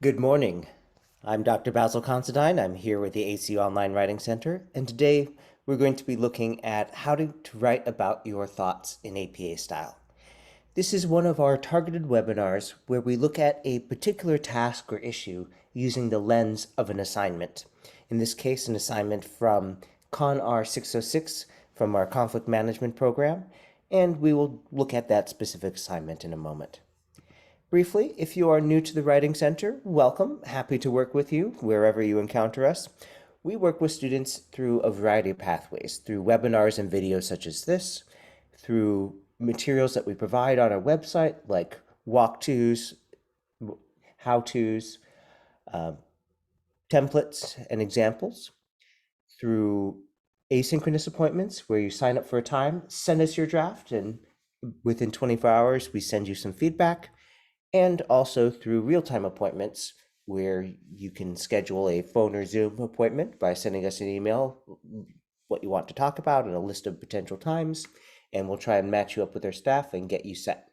Good morning. I'm Dr. Basil Considine. I'm here with the ACU Online Writing Center, and today we're going to be looking at how to write about your thoughts in APA style. This is one of our targeted webinars where we look at a particular task or issue using the lens of an assignment. In this case, an assignment from CONR 606 from our conflict management program, and we will look at that specific assignment in a moment. Briefly, if you are new to the Writing Center, welcome. Happy to work with you wherever you encounter us. We work with students through a variety of pathways, through webinars and videos such as this, through materials that we provide on our website like walkthroughs, how-tos, templates, and examples, through asynchronous appointments where you sign up for a time, send us your draft, and within 24 hours we send you some feedback, and also through real-time appointments where you can schedule a phone or Zoom appointment by sending us an email, what you want to talk about, and a list of potential times, and we'll try and match you up with our staff and get you set.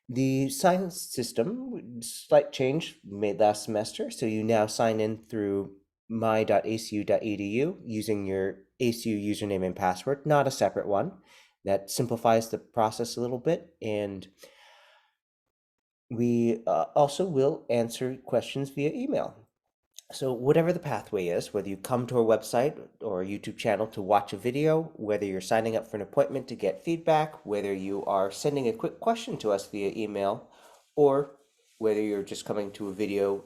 The sign system, slight change made last semester, so you now sign in through my.acu.edu using your ACU username and password, not a separate one. That simplifies the process a little bit, and we also will answer questions via email. So whatever the pathway is, whether you come to our website or YouTube channel to watch a video, whether you're signing up for an appointment to get feedback, whether you are sending a quick question to us via email, or whether you're just coming to a video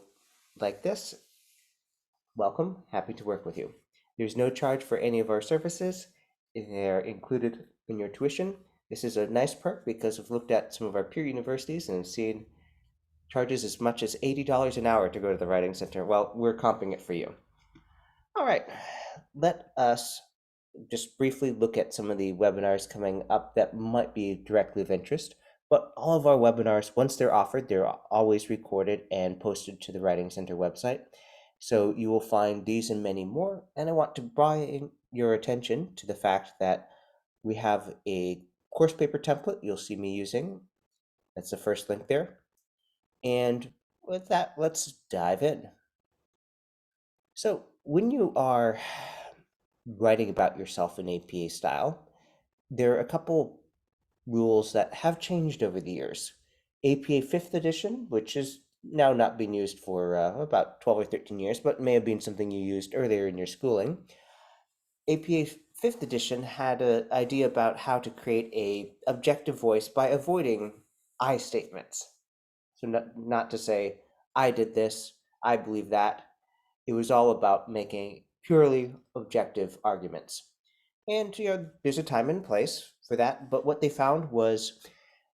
like this, welcome, happy to work with you. There's no charge for any of our services. They're included in your tuition. This is a nice perk because I've looked at some of our peer universities and seen charges as much as $80 an hour to go to the Writing Center. Well, we're comping it for you. All right, let us just briefly look at some of the webinars coming up that might be directly of interest. But all of our webinars, once they're offered, they're always recorded and posted to the Writing Center website. So you will find these and many more. And I want to bring your attention to the fact that we have a course paper template you'll see me using. That's the first link there. And with that, let's dive in. So when you are writing about yourself in APA style, there are a couple rules that have changed over the years. APA 5th edition, which is now not being used for about 12 or 13 years, but may have been something you used earlier in your schooling. APA 5th edition had an idea about how to create a objective voice by avoiding I statements. So not to say, I did this, I believe that. It was all about making purely objective arguments. And there's a time and place for that, but what they found was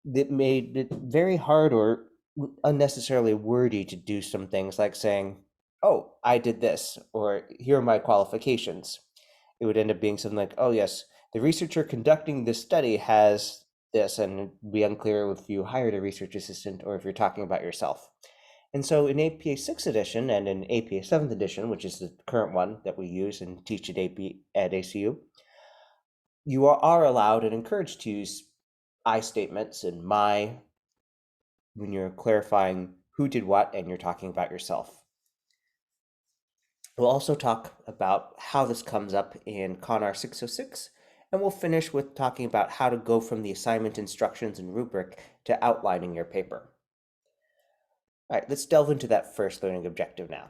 that made it very hard or unnecessarily wordy to do some things like saying, oh, I did this, or here are my qualifications. It would end up being something like, oh yes, the researcher conducting this study has this, and it'd be unclear if you hired a research assistant or if you're talking about yourself. And so in APA 6th edition and in APA 7th edition, which is the current one that we use and teach at ACU, you are allowed and encouraged to use I statements and my when you're clarifying who did what and you're talking about yourself. We'll also talk about how this comes up in CONR 606, and we'll finish with talking about how to go from the assignment instructions and rubric to outlining your paper. All right, let's delve into that first learning objective now.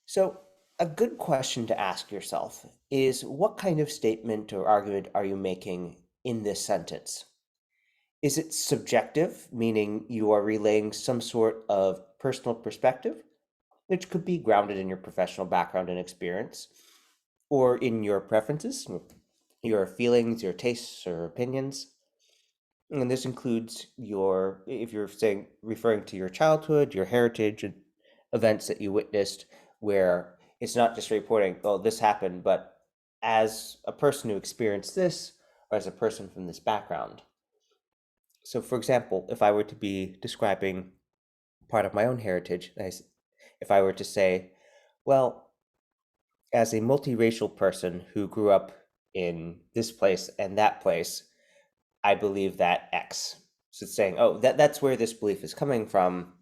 So a good question to ask yourself is, what kind of statement or argument are you making in this sentence? Is it subjective, meaning you are relaying some sort of personal perspective, which could be grounded in your professional background and experience, or in your preferences, your feelings, your tastes, or opinions? And this includes if you're saying, referring to your childhood, your heritage, and events that you witnessed, where it's not just reporting, oh, this happened, but as a person who experienced this, or as a person from this background. So for example, if I were to be describing part of my own heritage, if I were to say, well, as a multiracial person who grew up in this place and that place, I believe that X. So it's saying, oh, that's where this belief is coming from.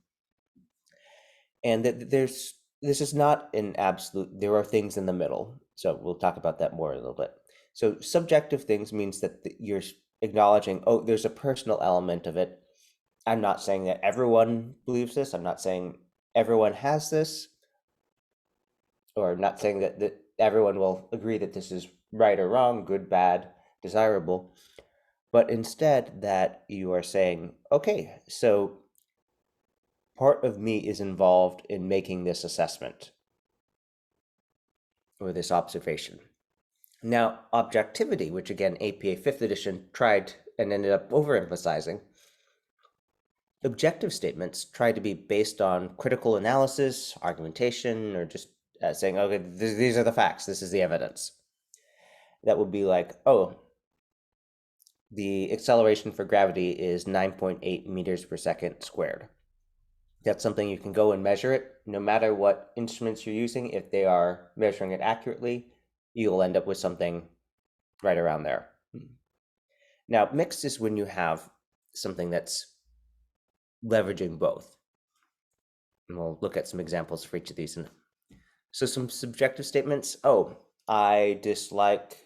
And that this is not an absolute, there are things in the middle. So we'll talk about that more in a little bit. So subjective things means that you're acknowledging, oh, there's a personal element of it. I'm not saying that everyone believes this. I'm not saying everyone has this, or I'm not saying that everyone will agree that this is right or wrong, good, bad, desirable, but instead that you are saying, okay, so part of me is involved in making this assessment or this observation. Now, objectivity, which again, APA 5th edition tried and ended up overemphasizing, objective statements try to be based on critical analysis, argumentation, or just saying, okay, these are the facts, this is the evidence. That would be like, oh, the acceleration for gravity is 9.8 meters per second squared. That's something you can go and measure it. No matter what instruments you're using, if they are measuring it accurately, you'll end up with something right around there. Now, mixed is when you have something that's leveraging both. And we'll look at some examples for each of these. So some subjective statements. Oh, I dislike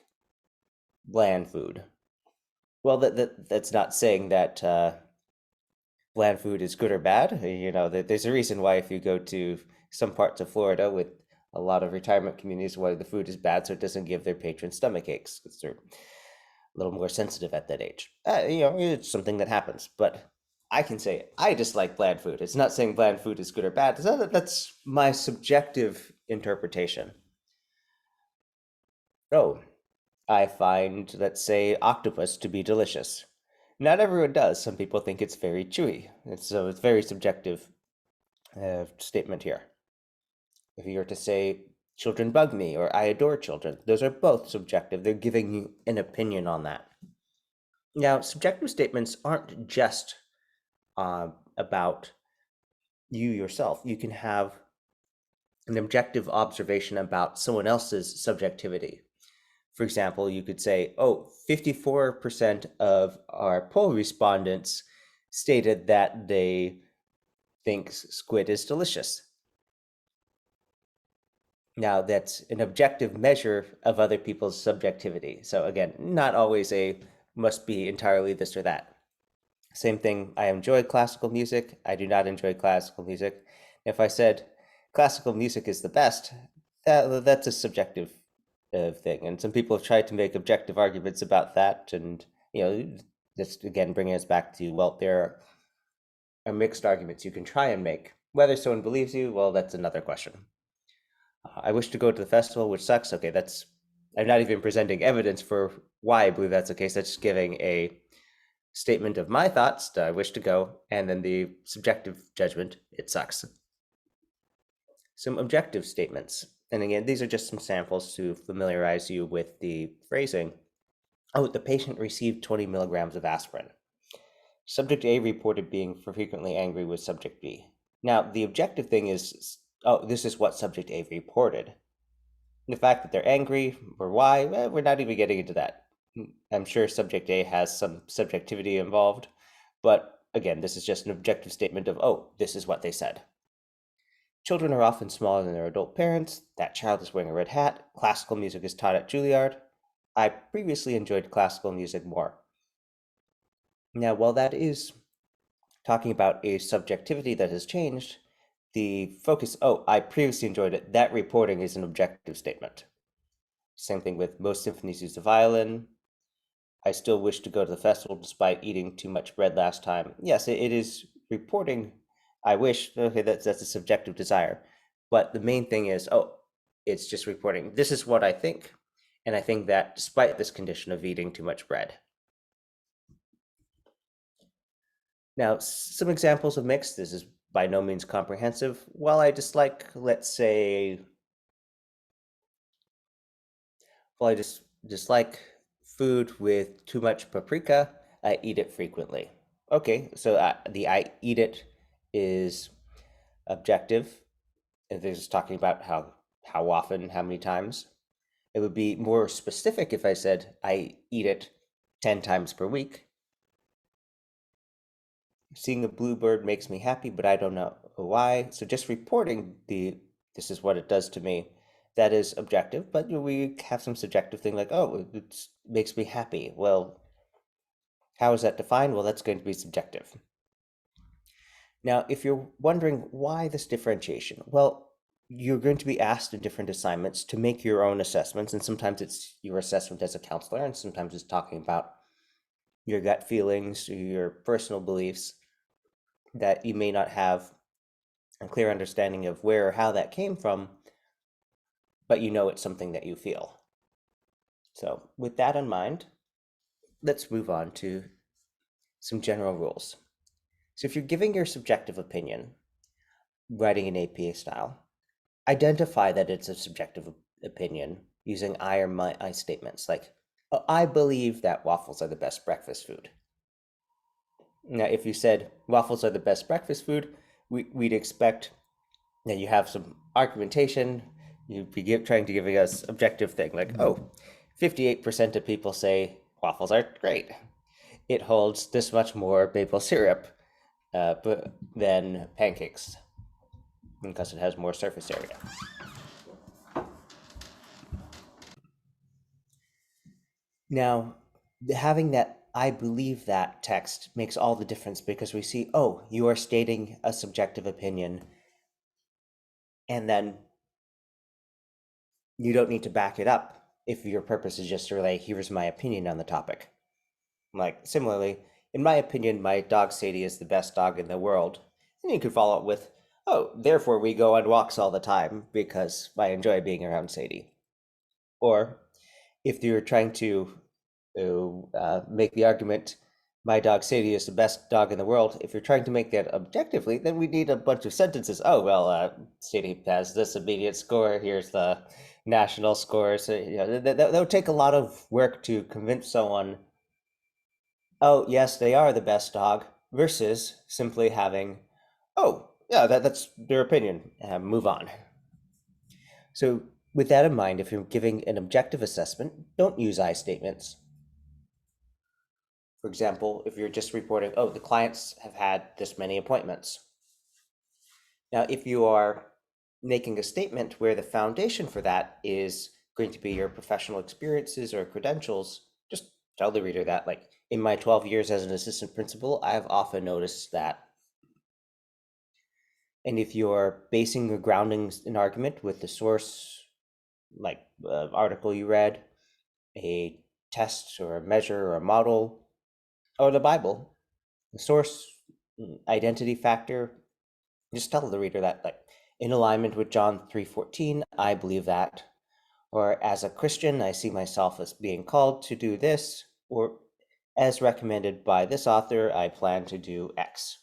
bland food. Well, that's not saying that bland food is good or bad. You know, there's a reason why if you go to some parts of Florida with a lot of retirement communities, why the food is bad, so it doesn't give their patrons stomach aches because they're a little more sensitive at that age. You know, it's something that happens. But I can say I dislike bland food. It's not saying bland food is good or bad. That's my subjective interpretation. Oh, I find, let's say, octopus to be delicious. Not everyone does. Some people think it's very chewy. And so it's very subjective statement here. If you were to say, children bug me, or I adore children, those are both subjective. They're giving you an opinion on that. Now, subjective statements aren't just about you yourself. You can have an objective observation about someone else's subjectivity. For example, you could say, oh, 54% of our poll respondents stated that they think squid is delicious. Now, that's an objective measure of other people's subjectivity. So again, not always a must be entirely this or that. Same thing, I enjoy classical music. I do not enjoy classical music. If I said classical music is the best, that's a subjective thing. And some people have tried to make objective arguments about that. And, you know, this again bringing us back to, well, there are mixed arguments you can try and make. Whether someone believes you, well, that's another question. I wish to go to the festival, which sucks. Okay, I'm not even presenting evidence for why I believe that's the case. That's just giving a statement of my thoughts that I wish to go, and then the subjective judgment, it sucks. Some objective statements. And again, these are just some samples to familiarize you with the phrasing. Oh, the patient received 20 milligrams of aspirin. Subject A reported being frequently angry with subject B. Now, the objective thing is, oh, this is what subject A reported. The fact that they're angry or why, we're not even getting into that. I'm sure subject A has some subjectivity involved, but again, this is just an objective statement of, oh, this is what they said. Children are often smaller than their adult parents. That child is wearing a red hat. Classical music is taught at Juilliard. I previously enjoyed classical music more. Now, while that is talking about a subjectivity that has changed, the focus, oh, I previously enjoyed it, that reporting is an objective statement. Same thing with most symphonies use the violin. I still wish to go to the festival despite eating too much bread last time. Yes, it is reporting. I wish, okay, that's a subjective desire. But the main thing is, oh, it's just reporting. This is what I think. And I think that despite this condition of eating too much bread. Now, some examples of mixed. This is by no means comprehensive. While I dislike, let's say, well, I just dislike food with too much paprika, I eat it frequently. Okay, so the I eat it is objective. If they're just talking about how often, how many times. It would be more specific if I said I eat it 10 times per week. Seeing a bluebird makes me happy, but I don't know. why. So just reporting this is what it does to me, that is objective, but we have some subjective thing like, oh, it makes me happy. Well, how is that defined? Well, that's going to be subjective. Now, if you're wondering why this differentiation, well, you're going to be asked in different assignments to make your own assessments, and sometimes it's your assessment as a counselor, and sometimes it's talking about your gut feelings or your personal beliefs that you may not have a clear understanding of where or how that came from, but you know it's something that you feel. So, with that in mind, let's move on to some general rules. So, if you're giving your subjective opinion, writing in APA style, identify that it's a subjective opinion using I or my I statements like, oh, I believe that waffles are the best breakfast food. Now, if you said waffles are the best breakfast food, we'd expect that you have some argumentation. You'd be trying to give us objective thing like, oh, 58% of people say waffles are great. It holds this much more maple syrup than pancakes because it has more surface area. Now, having that I believe that text makes all the difference because we see, oh, you are stating a subjective opinion, and then you don't need to back it up if your purpose is just to relay, here's my opinion on the topic. Like, similarly, in my opinion, my dog Sadie is the best dog in the world. And you could follow up with, oh, therefore we go on walks all the time because I enjoy being around Sadie. Or if you're trying to make the argument, my dog Sadie is the best dog in the world, if you're trying to make that objectively, then we need a bunch of sentences. Oh, well, Sadie has this immediate score. Here's the national score. So, that would take a lot of work to convince someone, oh, yes, they are the best dog, versus simply having, oh, yeah, that's their opinion. Move on. So, with that in mind, if you're giving an objective assessment, don't use I statements. For example, if you're just reporting, oh, the clients have had this many appointments. Now, if you are making a statement where the foundation for that is going to be your professional experiences or credentials, just tell the reader that, like, in my 12 years as an assistant principal, I've often noticed that. And if you're basing or grounding an argument with the source, like article you read, a test or a measure or a model, or the Bible, the source, identity factor, just tell the reader that, like, in alignment with John 3:14, I believe that. Or as a Christian, I see myself as being called to do this, or as recommended by this author, I plan to do X.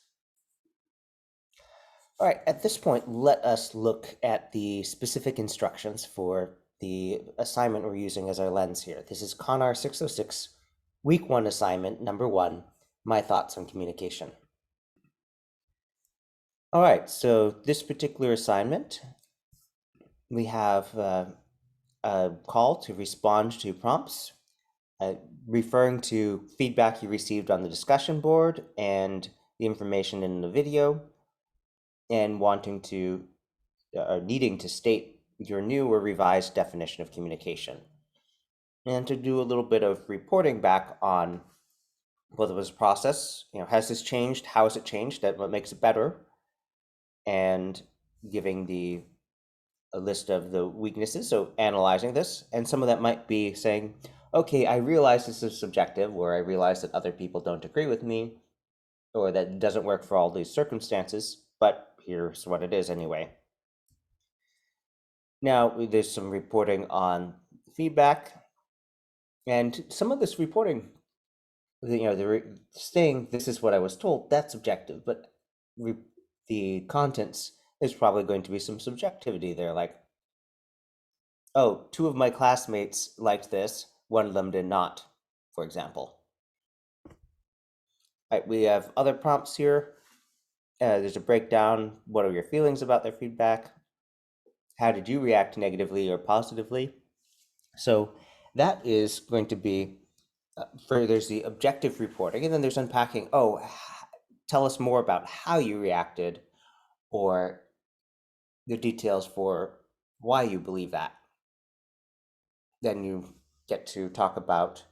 All right, at this point, let us look at the specific instructions for the assignment we're using as our lens here. This is CONR 606, Week 1 assignment, number 1, My Thoughts on Communication. All right, so this particular assignment, we have a call to respond to prompts, referring to feedback you received on the discussion board and the information in the video, and wanting to, or needing to state your new or revised definition of communication. And to do a little bit of reporting back on whether it was a process, has this changed? How has it changed? What makes it better? And giving a list of the weaknesses, so analyzing this, and some of that might be saying, okay, I realize this is subjective, or I realize that other people don't agree with me, or that it doesn't work for all these circumstances, but here's what it is anyway. Now, there's some reporting on feedback, and some of this reporting, saying this is what I was told, that's subjective, but the contents is probably going to be some subjectivity there, like, oh, 2 of my classmates liked this, 1 of them did not, for example. All right, we have other prompts here. There's a breakdown. What are your feelings about their feedback? How did you react negatively or positively? So that is going to be, there's the objective reporting, and then there's unpacking, oh, tell us more about how you reacted, or the details for why you believe that. Then you get to talk about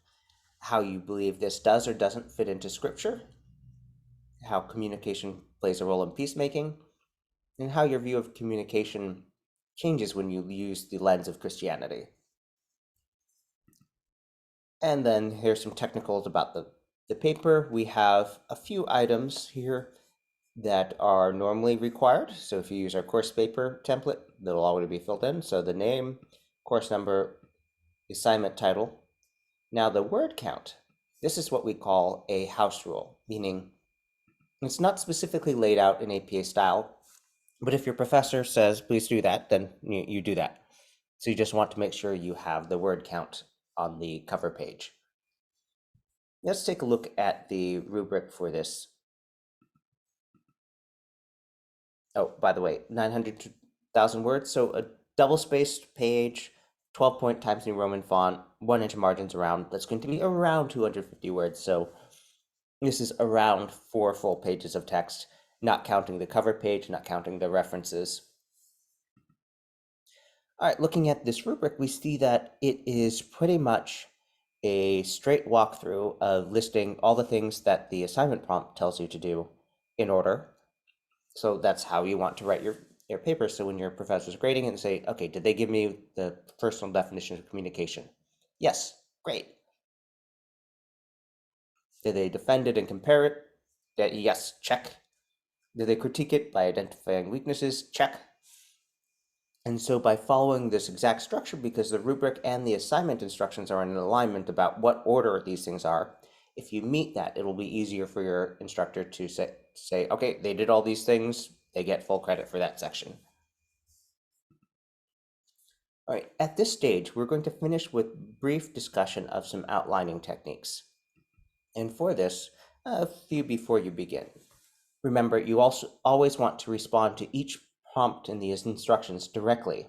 how you believe this does or doesn't fit into scripture, how communication plays a role in peacemaking, and how your view of communication changes when you use the lens of Christianity. And then here's some technicals about the paper. We have a few items here that are normally required. So if you use our course paper template, they'll already be filled in. So the name, course number, assignment title. Now the word count, this is what we call a house rule, meaning it's not specifically laid out in APA style, but if your professor says, please do that, then you do that. So you just want to make sure you have the word count on the cover page. Let's take a look at the rubric for this. Oh, by the way, 900,000 words. So a double-spaced page, 12-point Times New Roman font, 1-inch margins around. That's going to be around 250 words. So this is around 4 full pages of text, not counting the cover page, not counting the references. All right, looking at this rubric, we see that it is pretty much a straight walkthrough of listing all the things that the assignment prompt tells you to do in order. So that's how you want to write your paper. So when your professor's grading it and say, okay, did they give me the personal definition of communication? Yes, great. Did they defend it and compare it? Yes, check. Did they critique it by identifying weaknesses? Check. And so by following this exact structure, because the rubric and the assignment instructions are in alignment about what order these things are, if you meet that, it will be easier for your instructor to say, okay, they did all these things, they get full credit for that section. All right, at this stage, we're going to finish with brief discussion of some outlining techniques. And for this, a few before you begin. Remember, you also always want to respond to each prompt in these instructions directly.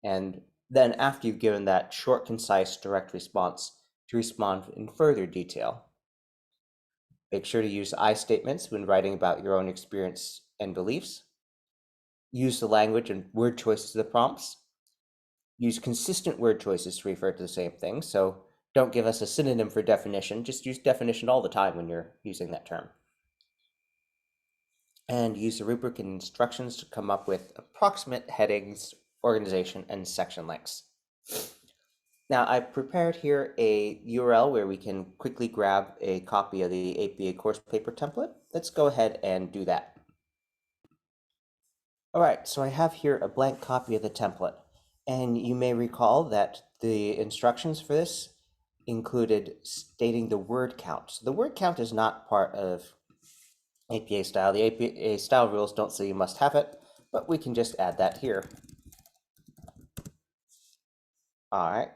And then after you've given that short, concise, direct response, to respond in further detail. Make sure to use I statements when writing about your own experience and beliefs. Use the language and word choices of the prompts. Use consistent word choices to refer to the same thing. So don't give us a synonym for definition. Just use definition all the time when you're using that term. And use the rubric and instructions to come up with approximate headings, organization, and section lengths. Now, I've prepared here a URL where we can quickly grab a copy of the APA course paper template. Let's go ahead and do that. All right, so I have here a blank copy of the template. And you may recall that the instructions for this included stating the word count. So the word count is not part of APA style. The APA style rules don't say you must have it, but we can just add that here. All right.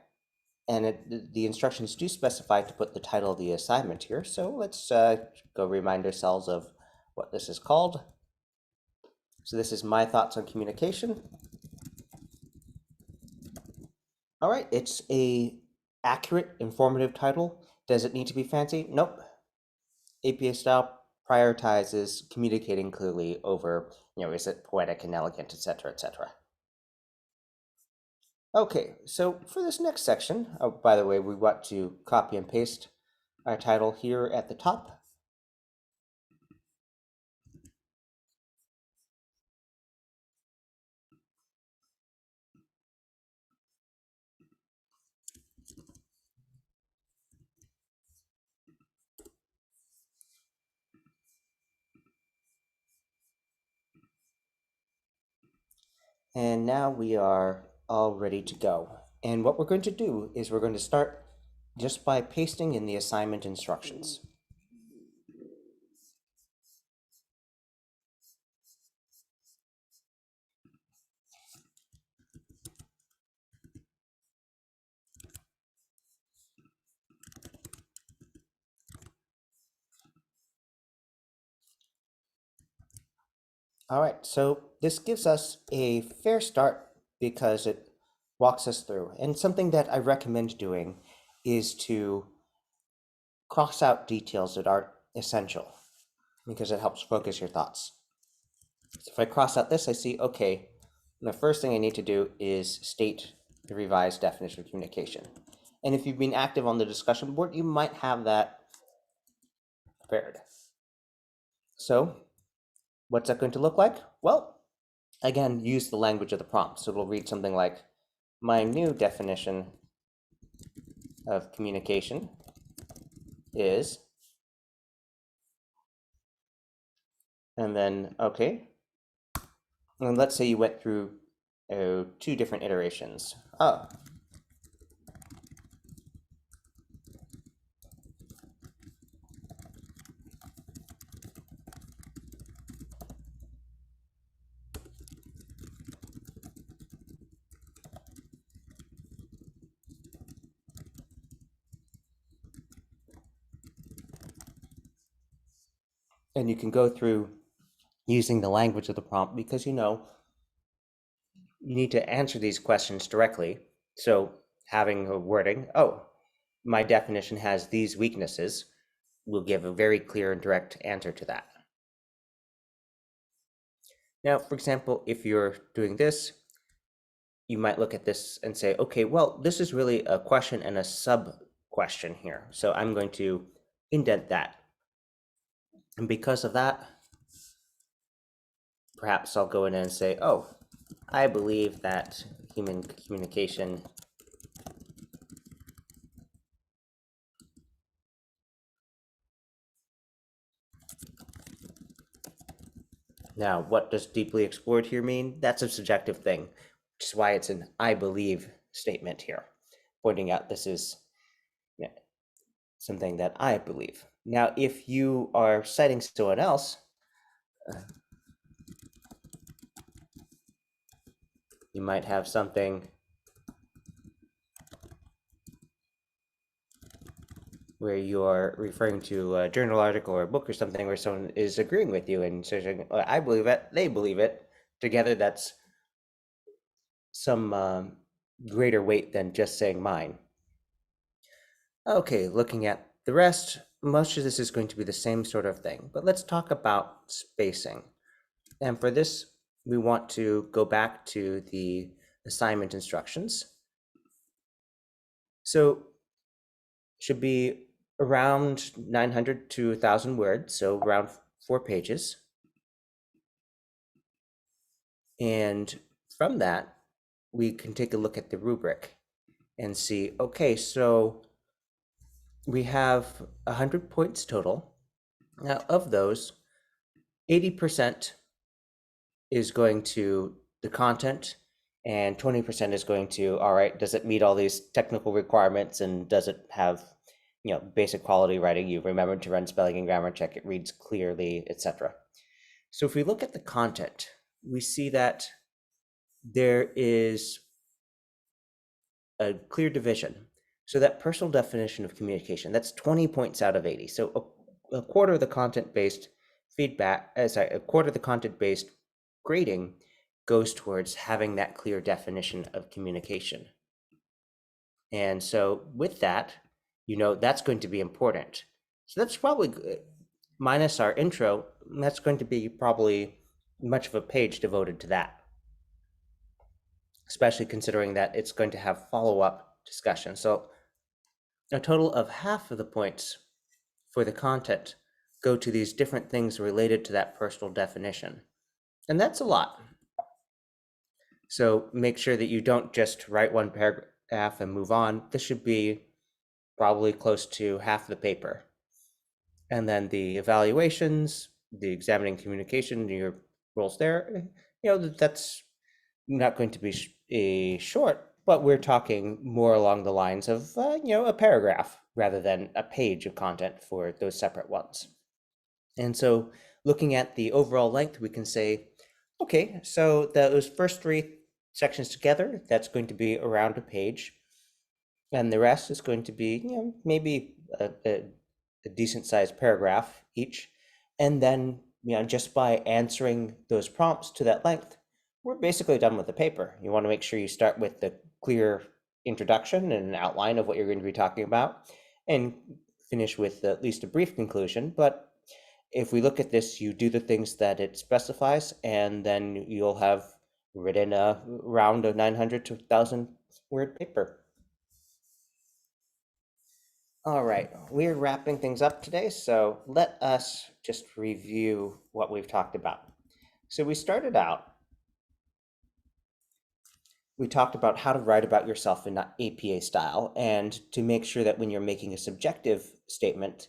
And the instructions do specify to put the title of the assignment here. So let's go remind ourselves of what this is called. So this is My Thoughts on Communication. All right, it's a accurate, informative title. Does it need to be fancy? Nope. APA style prioritizes communicating clearly over, is it poetic and elegant, etc., etc. Okay, so for this next section, oh, by the way, we want to copy and paste our title here at the top. And now we are all ready to go. And what we're going to do is we're going to start just by pasting in the assignment instructions. All right, so this gives us a fair start because it walks us through. And something that I recommend doing is to cross out details that aren't essential because it helps focus your thoughts. So if I cross out this, I see, okay, the first thing I need to do is state the revised definition of communication. And if you've been active on the discussion board, you might have that prepared. So what's that going to look like? Well, again, use the language of the prompt. So it'll read something like, my new definition of communication is, and then, okay. And let's say you went through 2 different iterations. Oh, and you can go through using the language of the prompt because you need to answer these questions directly. So having a wording, oh, my definition has these weaknesses, will give a very clear and direct answer to that. Now, for example, if you're doing this, you might look at this and say, okay, well, this is really a question and a sub question here. So I'm going to indent that. And because of that, perhaps I'll go in and say, oh, I believe that human communication Now, what does deeply explored here mean? That's a subjective thing, which is why it's an I believe statement here, pointing out this is something that I believe. Now, if you are citing someone else, you might have something where you are referring to a journal article or a book or something where someone is agreeing with you and saying, I believe it, they believe it. Together, that's some greater weight than just saying mine. Okay, looking at the rest, most of this is going to be the same sort of thing, but let's talk about spacing. And for this, we want to go back to the assignment instructions. So should be around 900 to 1,000 words, so around 4 pages. And from that, we can take a look at the rubric and see, okay, so we have 100 points total. Now, of those, 80% is going to the content and 20% is going to, all right, does it meet all these technical requirements and does it have, basic quality writing? You remember to run spelling and grammar check, it reads clearly, etc. So if we look at the content, we see that there is a clear division. So that personal definition of communication, that's 20 points out of 80. So a quarter of the content-based feedback, a quarter of the content-based grading goes towards having that clear definition of communication. And so with that, that's going to be important. So that's probably, minus our intro, that's going to be probably much of a page devoted to that, especially considering that it's going to have follow-up discussion. So a total of half of the points for the content go to these different things related to that personal definition. And that's a lot. So make sure that you don't just write one paragraph and move on. This should be probably close to half the paper. And then the evaluations, the examining communication, your roles there, that's not going to be short, but we're talking more along the lines of, a paragraph rather than a page of content for those separate ones. And so looking at the overall length, we can say, okay, so those first 3 sections together, that's going to be around a page. And the rest is going to be, maybe a decent sized paragraph each. And then, just by answering those prompts to that length, we're basically done with the paper. You want to make sure you start with the clear introduction and an outline of what you're going to be talking about and finish with at least a brief conclusion. But If we look at this, you do the things that it specifies, and then you'll have written a round of 900 to 1,000 word paper. All right, we're wrapping things up today, so let us just review what we've talked about. So we started out, we talked about how to write about yourself in APA style, and to make sure that when you're making a subjective statement,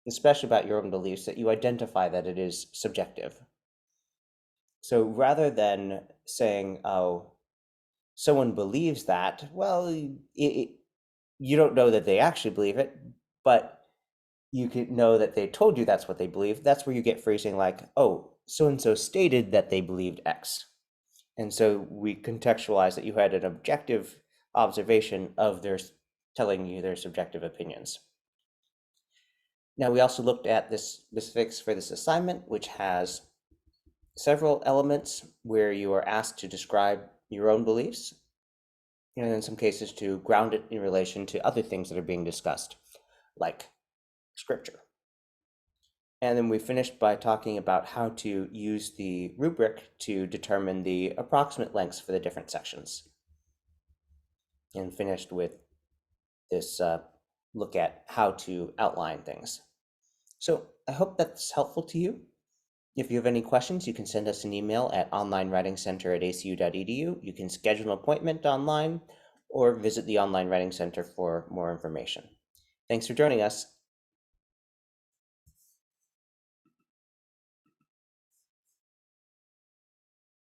especially about your own beliefs, that you identify that it is subjective. So rather than saying, oh, someone believes that, well, you don't know that they actually believe it, but you could know that they told you that's what they believe. That's where you get phrasing like, oh, so-and-so stated that they believed X. And so we contextualize that you had an objective observation of their telling you their subjective opinions. Now, we also looked at this specifics for this assignment, which has several elements where you are asked to describe your own beliefs, and in some cases to ground it in relation to other things that are being discussed, like scripture. And then we finished by talking about how to use the rubric to determine the approximate lengths for the different sections. And finished with this look at how to outline things. So I hope that's helpful to you. If you have any questions, you can send us an email at onlinewritingcenter@acu.edu. You can schedule an appointment online or visit the Online Writing Center for more information. Thanks for joining us.